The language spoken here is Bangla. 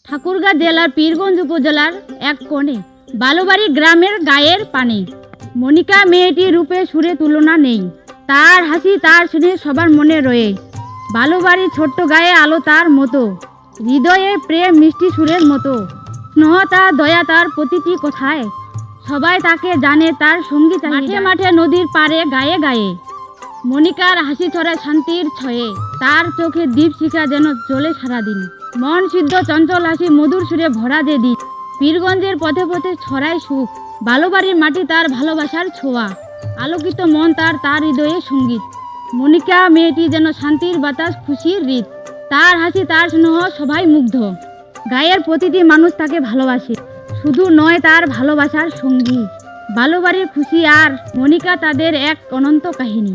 ঠাকুরগাঁ জেলার পীরগঞ্জ উপজেলার এক কোণে বালুবাড়ি গ্রামের গায়ের পানে মনিকা মেয়েটির রূপে সুরে তুলনা নেই। তার হাসি তার শুনে সবার মনে রয়ে। বালুবাড়ির ছোট্ট গায়ে আলো তার মতো, হৃদয়ে প্রেম মিষ্টি সুরের মতো। স্নেহ তার, দয়া তার প্রতিটি কথায়, সবাই তাকে জানে তার সঙ্গী চাহিদা। মাঠে মাঠে নদীর পাড়ে গায়ে গায়ে মনিকার হাসি ছড়ায় শান্তির ছয়ে। তার চোখে দীপশিখা যেন জ্বলে সারাদিন। মন সিদ্ধ চঞ্চল হাসি মধুর সুরে ভরা যে দিন। পীরগঞ্জের পথে পথে ছড়ায় সুখ, বালুবাড়ির মাটি তার ভালোবাসার ছোঁয়া। আলোকিত মন তার, তার হৃদয়ে সঙ্গীত। মনিকা মেয়েটি যেন শান্তির বাতাস, খুশির রীত। তার হাসি, তার স্নেহ সবাই মুগ্ধ। গায়ের প্রতিটি মানুষ তাকে ভালোবাসে, শুধু নয় তার ভালোবাসার সঙ্গী। বালুবাড়ির খুশি আর মনিকা তাদের এক অনন্ত কাহিনী।